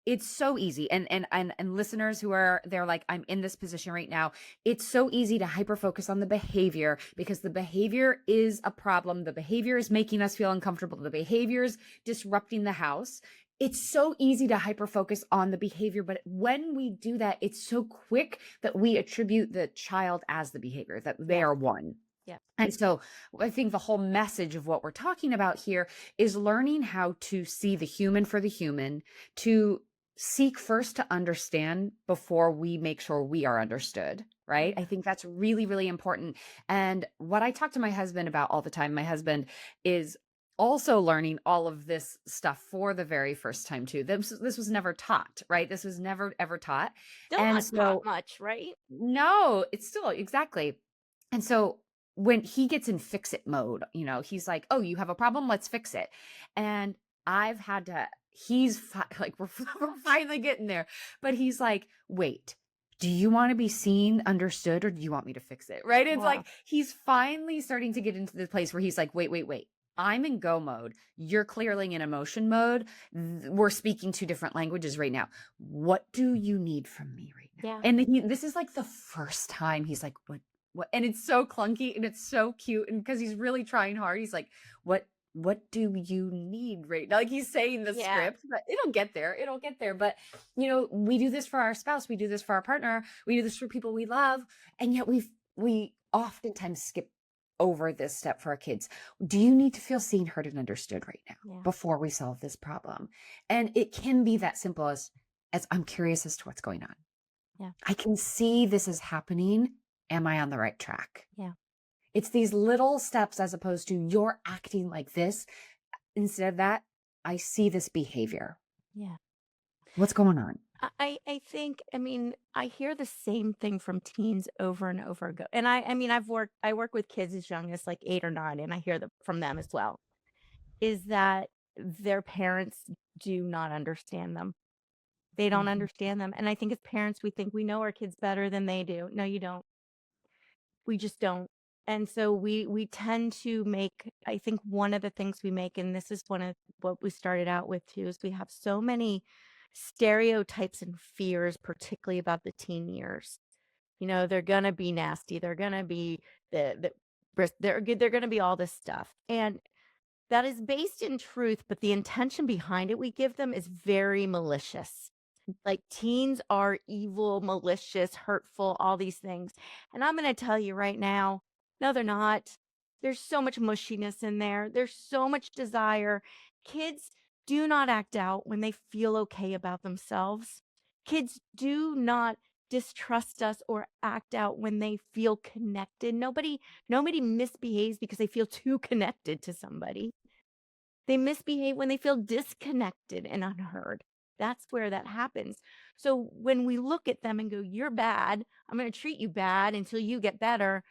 it's so easy, and listeners who are they're like, I'm in this position right now, it's so easy to hyper focus on the behavior because the behavior is a problem, the behavior is making us feel uncomfortable, the behavior is disrupting the house. It's so easy to hyper focus on the behavior, but when we do that, it's so quick that we attribute the child as the behavior, that they Yeah. are one. Yeah. And so I think the whole message of what we're talking about here is learning how to see the human for the human, to seek first to understand before we make sure we are understood, right? I Yeah. think that's really, really important. And what I talk to my husband about all the time, my husband is also learning all of this stuff for the very first time too. This was never taught, right? This was never ever taught. Still And not taught so much, right? no, it's still exactly. And so when he gets in fix it mode, he's like, "Oh, you have a problem? Let's fix it." And I've had to, like, we're finally getting there, but he's like, "Wait, do you want to be seen, understood, or do you want me to fix it?" Right? It's Wow. like he's finally starting to get into the place where he's like, "Wait, wait, wait. I'm in go mode. You're clearly in emotion mode. We're speaking two different languages right now. What do you need from me right now?" Yeah. And this is like the first time he's like, what? And it's so clunky and it's so cute. And because he's really trying hard, he's like, what do you need right now? Like he's saying the Yeah. script, but it'll get there. It'll get there. But we do this for our spouse. We do this for our partner. We do this for people we love. And yet we oftentimes skip over this step for our kids. Do you need to feel seen, heard, and understood right now Yeah. before we solve this problem? And it can be that simple as I'm curious as to what's going on. Yeah. I can see this is happening. Am I on the right track? Yeah. It's these little steps as opposed to you're acting like this. Instead of that, I see this behavior. Yeah. What's going on? I think, I mean, I hear the same thing from teens over and over ago. And I mean, I work with kids as young as like 8 or 9, and I hear from them as well, is that their parents do not understand them. They don't Mhm. understand them. And I think as parents, we think we know our kids better than they do. No, you don't. We just don't. And so we tend to make, I think one of the things we make, and this is one of what we started out with too, is we have so many stereotypes and fears, particularly about the teen years. You know, they're gonna be nasty. They're gonna be they're gonna be all this stuff. And that is based in truth, but the intention behind it we give them is very malicious. Like teens are evil, malicious, hurtful, all these things. And I'm going to tell you right now, no, they're not. There's so much mushiness in there. There's so much desire. Kids do not act out when they feel okay about themselves. Kids do not distrust us or act out when they feel connected. Nobody misbehaves because they feel too connected to somebody. They misbehave when they feel disconnected and unheard. That's where that happens. So when we look at them and go, "You're bad. I'm going to treat you bad until you get better,"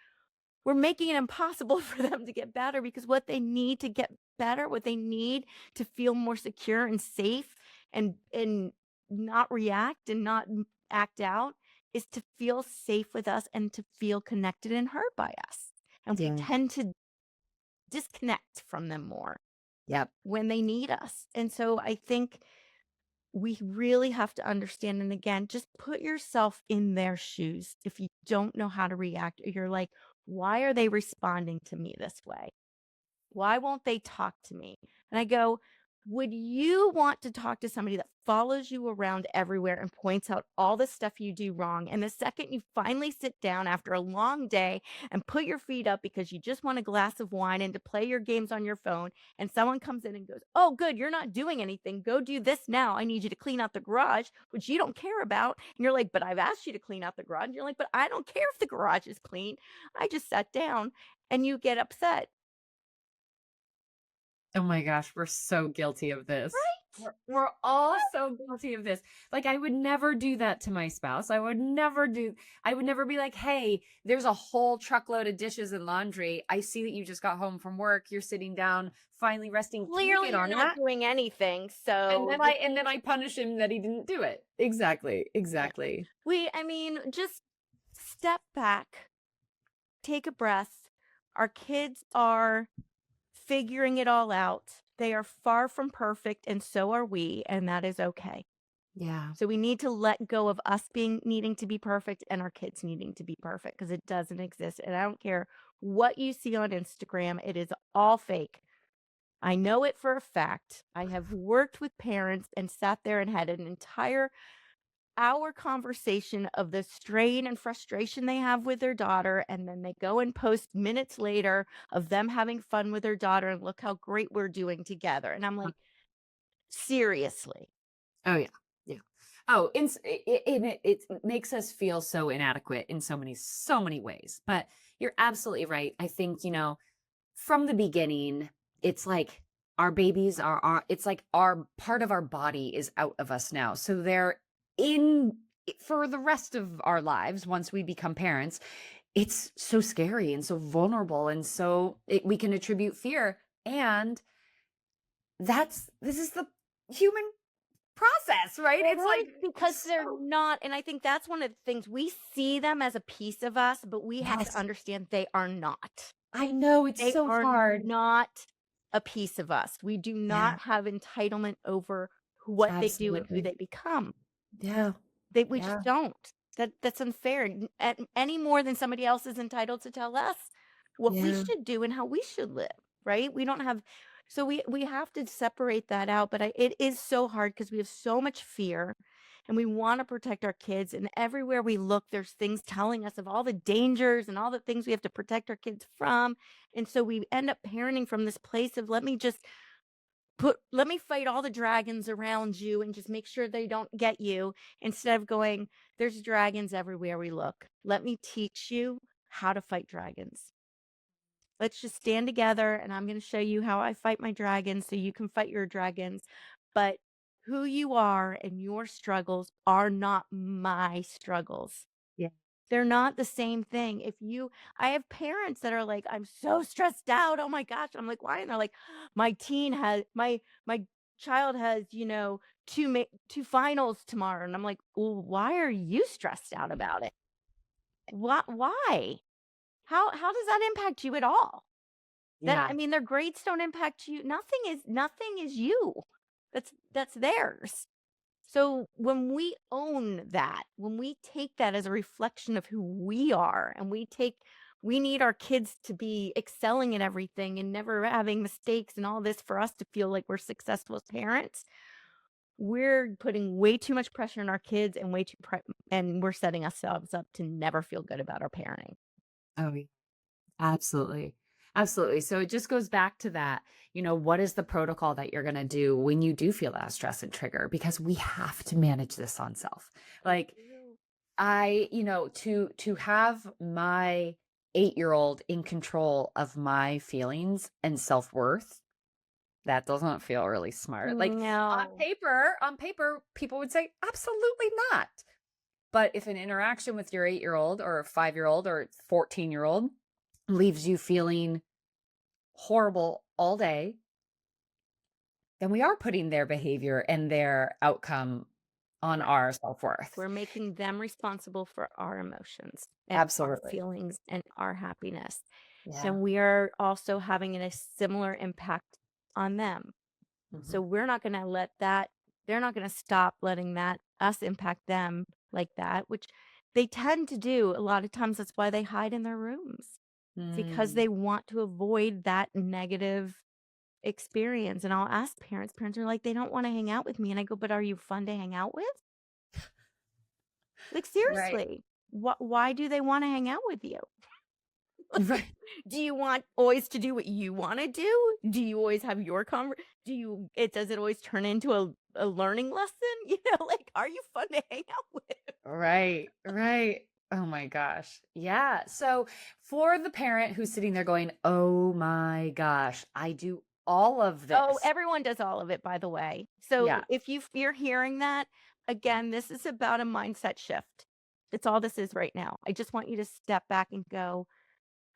we're making it impossible for them to get better, because what they need to get better, what they need to feel more secure and safe and not react and not act out, is to feel safe with us and to feel connected and heard by us. And we Yeah. tend to disconnect from them more Yep. when they need us. And so I think we really have to understand. And again, just put yourself in their shoes. If you don't know how to react, or you're like, why are they responding to me this way? Why won't they talk to me? And I go, would you want to talk to somebody that follows you around everywhere and points out all the stuff you do wrong? And the second you finally sit down after a long day and put your feet up because you just want a glass of wine and to play your games on your phone, and someone comes in and goes, "Oh, good, you're not doing anything. Go do this now. I need you to clean out the garage," which you don't care about. And you're like, "But I've asked you to clean out the garage." And you're like, "But I don't care if the garage is clean. I just sat down." And you get upset. Oh my gosh, we're so guilty of this. Right? We're all so guilty of this. Like, I would never do that to my spouse. I would never be like, "Hey, there's a whole truckload of dishes and laundry. I see that you just got home from work. You're sitting down, finally resting. Can you Clearly, get you're on not that?" doing anything. And So then I punish him that he didn't do it. Exactly. Exactly. I mean, just step back, take a breath. Our kids are figuring it all out. They are far from perfect, and so are we, and that is okay. Yeah. So we need to let go of us needing to be perfect and our kids needing to be perfect, because it doesn't exist. And I don't care what you see on Instagram, it is all fake. I know it for a fact. I have worked with parents and sat there and had an entire hour conversation of the strain and frustration they have with their daughter, and then they go and post minutes later of them having fun with their daughter and look how great we're doing together. And I'm like, seriously. Oh yeah. Yeah. Oh, it makes us feel so inadequate in so many ways. But you're absolutely right. I think, from the beginning, it's like our babies it's like our part of our body is out of us now. So they're in for the rest of our lives once we become parents. It's so scary and so vulnerable, and so we can attribute fear, and this is the human process, right? It It's is, like because they're not, and I think that's one of the things, we see them as a piece of us, but we have Yes. to understand they are not. I know, it's They so are hard. not a piece of us. We do Yeah, not have entitlement over what they do and who absolutely. they become. Yeah, We yeah, just don't. That's unfair, any more than somebody else is entitled to tell us what we yeah, should do and how we should live, right? We don't have, so we have to separate that out. But it is so hard because we have so much fear, and we want to protect our kids. And everywhere we look, there's things telling us of all the dangers and all the things we have to protect our kids from. And so we end up parenting from this place of, let me just let me fight all the dragons around you and just make sure they don't get you, instead of going, there's dragons everywhere we look. Let me teach you how to fight dragons. Let's just stand together and I'm going to show you how I fight my dragons so you can fight your dragons. But who you are and your struggles are not my struggles. Yeah. They're not the same thing. I have parents that are like, I'm so stressed out. Oh my gosh. I'm like, why? And they're like, my child has, two finals tomorrow. And I'm like, well, why are you stressed out about it? Why? How does that impact you at all? Yeah. Their grades don't impact you. Nothing is you. That's theirs. So when we own that, when we take that as a reflection of who we are, and we need our kids to be excelling at everything and never having mistakes and all this for us to feel like we're successful as parents, we're putting way too much pressure on our kids and and we're setting ourselves up to never feel good about our parenting. Oh, yeah. Absolutely. Absolutely. So it just goes back to that, what is the protocol that you're going to do when you do feel that stress and trigger? Because we have to manage this on self. Like to have my 8-year-old in control of my feelings and self-worth, that doesn't feel really smart. Like on No. paper, people would say, absolutely not. But if an interaction with your 8-year-old or 5-year-old or 14-year-old leaves you feeling horrible all day, then we are putting their behavior and their outcome on our self-worth. We're making them responsible for our emotions and our Absolutely. feelings and our happiness. Yeah. And we are also having a similar impact on them. So we're not going to they're not going to stop letting us impact them like that, which they tend to do a lot of times. That's why they hide in their rooms. It's because they want to avoid that negative experience. And I'll ask parents are like, they don't want to hang out with me. And I go, but are you fun to hang out with? Like, Right. seriously, why do they want to hang out with you? Right. Do you want always to do what you want to do? Do you always have your does it always turn into a learning lesson? Like, are you fun to hang out with? Right. Right. Oh my gosh. Yeah. So for the parent who's sitting there going, oh my gosh, I do all of this. Oh, everyone does all of it, by the way. So Yeah. if you're hearing that, again, this is about a mindset shift. It's all this is right now. I just want you to step back and go,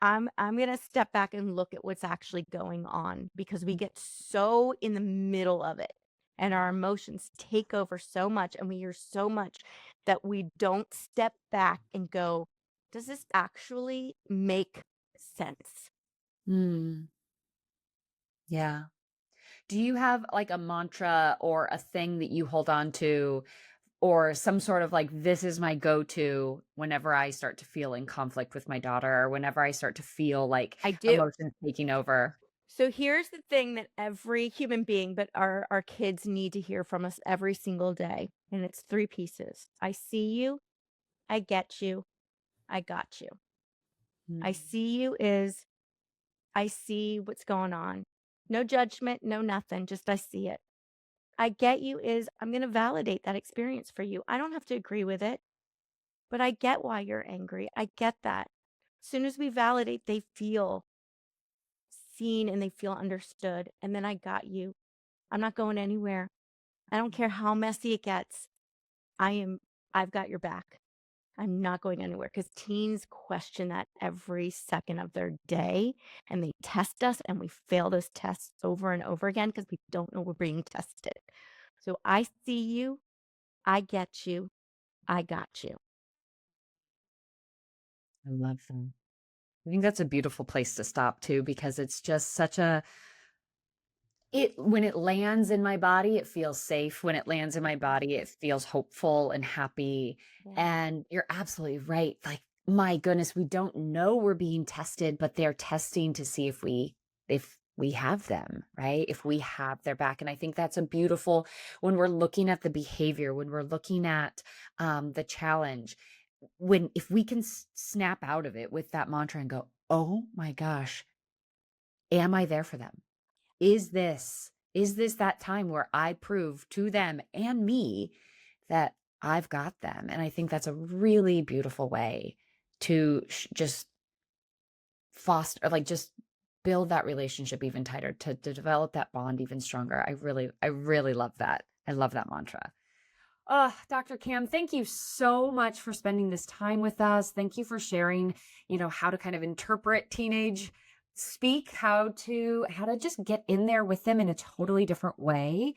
I'm going to step back and look at what's actually going on, because we get so in the middle of it and our emotions take over so much and we hear so much that we don't step back and go, does this actually make sense? Yeah. Do you have like a mantra or a thing that you hold on to, or some sort of like, this is my go-to whenever I start to feel in conflict with my daughter, or whenever I start to feel like I do. emotions taking over? So here's the thing that every human being, but our kids need to hear from us every single day. And it's 3 pieces. I see you. I get you. I got you. I see you is I see what's going on. No judgment, no nothing. Just I see it. I get you is I'm going to validate that experience for you. I don't have to agree with it, but I get why you're angry. I get that. As soon as we validate, they feel seen and they feel understood. And then I got you. I'm not going anywhere. I don't care how messy it gets. I've got your back. I'm not going anywhere, because teens question that every second of their day, and they test us and we fail those tests over and over again because we don't know we're being tested. So I see you. I get you. I got you. I love them. I think that's a beautiful place to stop too, because it's just such when it lands in my body, it feels safe. When it lands in my body, it feels hopeful and happy. Yeah. And you're absolutely right. Like, my goodness, we don't know we're being tested, but they're testing to see if we have them, right? If we have their back. And I think that's a beautiful, when we're looking at the behavior, when we're looking at the challenge, if we can snap out of it with that mantra and go, oh my gosh, am I there for them? Is this Is this that time where I prove to them and me that I've got them? And I think that's a really beautiful way to just foster, like just build that relationship even tighter, to develop that bond even stronger. I really love that. I love that mantra. Oh, Dr. Cam, thank you so much for spending this time with us. Thank you for sharing, how to kind of interpret teenage speak, how to just get in there with them in a totally different way.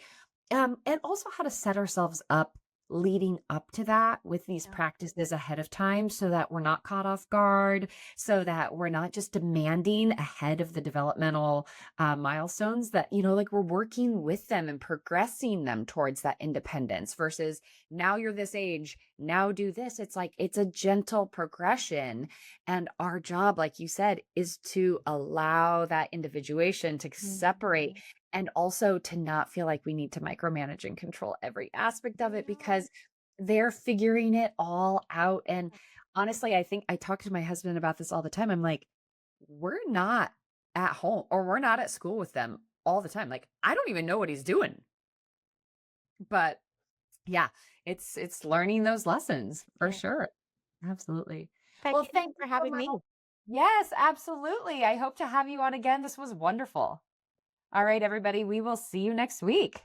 And also how to set ourselves up leading up to that with these practices ahead of time so that we're not caught off guard, so that we're not just demanding ahead of the developmental milestones, that, like we're working with them and progressing them towards that independence versus now you're this age, now do this. It's like, it's a gentle progression. And our job, like you said, is to allow that individuation to separate, and also to not feel like we need to micromanage and control every aspect of it because they're figuring it all out. And honestly, I think I talk to my husband about this all the time. I'm like, we're not at home or we're not at school with them all the time. Like, I don't even know what he's doing. But yeah, it's learning those lessons for sure. Absolutely. Well, thank you for having me. Yes, absolutely. I hope to have you on again. This was wonderful. All right, everybody, we will see you next week.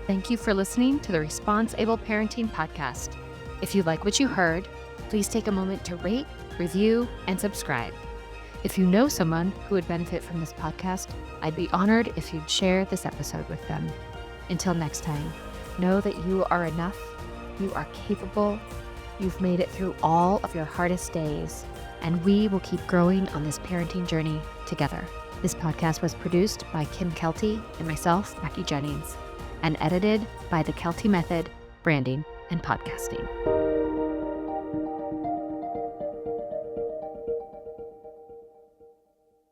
Thank you for listening to the Response-Able Parenting Podcast. If you like what you heard, please take a moment to rate, review, and subscribe. If you know someone who would benefit from this podcast, I'd be honored if you'd share this episode with them. Until next time, know that you are enough, you are capable, you've made it through all of your hardest days, and we will keep growing on this parenting journey together. This podcast was produced by Kim Kelty and myself, Becky Jennings, and edited by the Kelty Method, Branding and Podcasting.